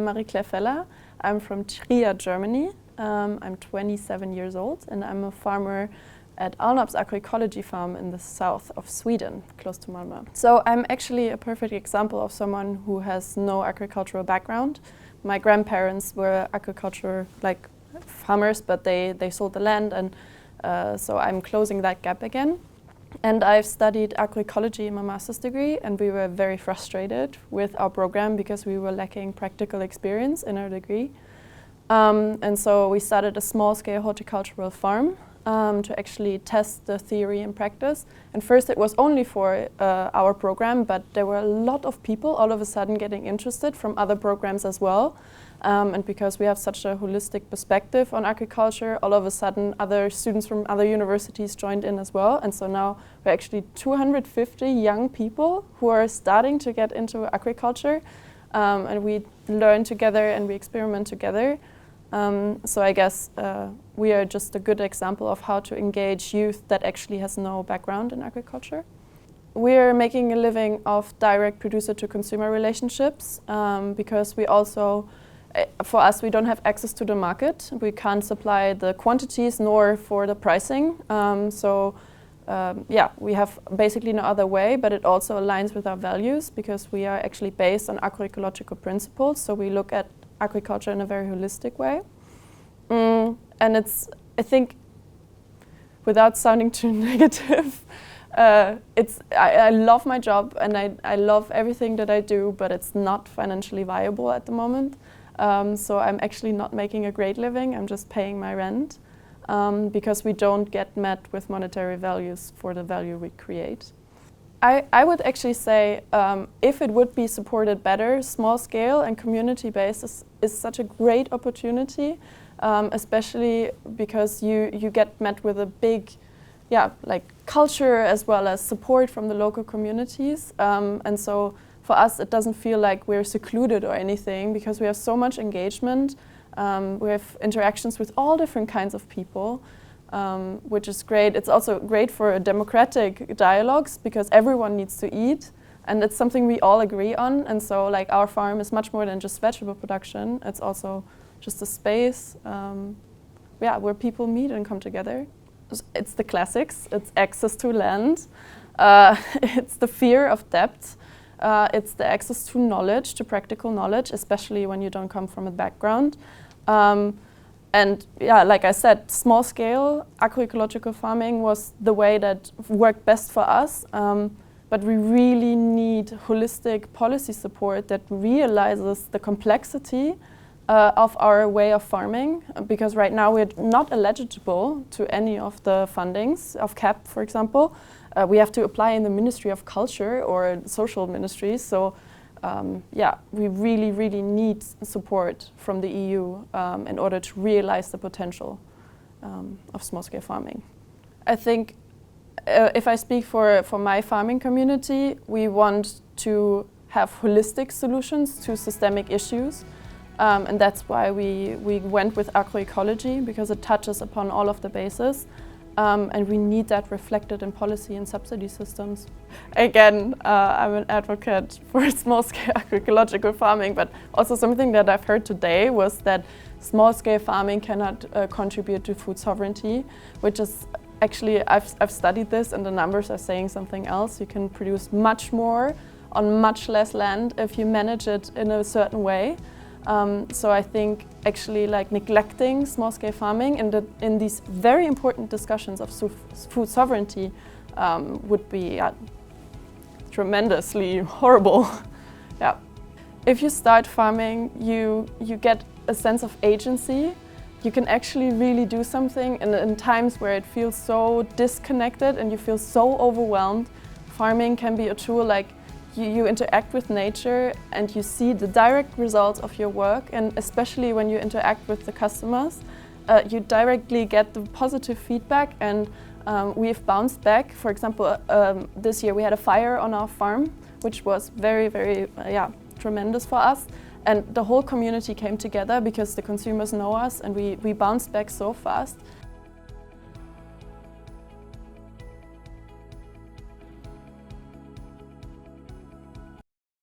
Marie-Claire Feller. I'm from Trier, Germany. I'm 27 years old and I'm a farmer at Alnarp's agroecology farm in the south of Sweden, close to Malmö. So I'm actually a perfect example of someone who has no agricultural background. My grandparents were agriculture farmers, but they sold the land, and so I'm closing that gap again. And I've studied agroecology in my master's degree, and we were very frustrated with our program because we were lacking practical experience in our degree. And so we started a small-scale horticultural farm to actually test the theory and practice. And first it was only for our program, but there were a lot of people all of a sudden getting interested from other programs as well. And because we have such a holistic perspective on agriculture, all of a sudden other students from other universities joined in as well. And so now we're actually 250 young people who are starting to get into agriculture. And we learn together and we experiment together. So I guess we are just a good example of how to engage youth that actually has no background in agriculture. We're making a living of direct producer to consumer relationships because we also, for us, we don't have access to the market. We can't supply the quantities nor for the pricing. Yeah, we have basically no other way, but it also aligns with our values because we are actually based on agroecological principles. So we look at agriculture in a very holistic way. And it's, I think, without sounding too negative, I love my job and I love everything that I do, but it's not financially viable at the moment. So I'm actually not making a great living, I'm just paying my rent because we don't get met with monetary values for the value we create. I would actually say if it would be supported better, small scale and community based is such a great opportunity, especially because you get met with a big culture as well as support from the local communities. And so for us it doesn't feel like we're secluded or anything because we have so much engagement. We have interactions with all different kinds of people. Which is great. It's also great for democratic dialogues because everyone needs to eat and it's something we all agree on, and so our farm is much more than just vegetable production. It's also just a space where people meet and come together. It's the classics. It's access to land. It's the fear of debt. It's the access to knowledge, to practical knowledge, especially when you don't come from a background. And yeah, like I said, small-scale agroecological farming was the way that worked best for us. But we really need holistic policy support that realizes the complexity of our way of farming. Because right now we're not eligible to any of the fundings of CAP, for example. We have to apply in the Ministry of Culture or social ministries. So we really, really need support from the EU in order to realize the potential of small-scale farming. I think if I speak for my farming community, we want to have holistic solutions to systemic issues. And that's why we went with agroecology, because it touches upon all of the bases. And we need that reflected in policy and subsidy systems. Again, I'm an advocate for small-scale agroecological farming, but also something that I've heard today was that small-scale farming cannot contribute to food sovereignty, which is actually, I've studied this and the numbers are saying something else. You can produce much more on much less land if you manage it in a certain way. So I think actually neglecting small-scale farming in these very important discussions of food sovereignty would be tremendously horrible. Yeah. If you start farming, you get a sense of agency. You can actually really do something in times where it feels so disconnected and you feel so overwhelmed. Farming can be a tool you interact with nature and you see the direct results of your work, and especially when you interact with the customers, you directly get the positive feedback, and we've bounced back. For example, this year we had a fire on our farm, which was very, very tremendous for us, and the whole community came together because the consumers know us, and we bounced back so fast.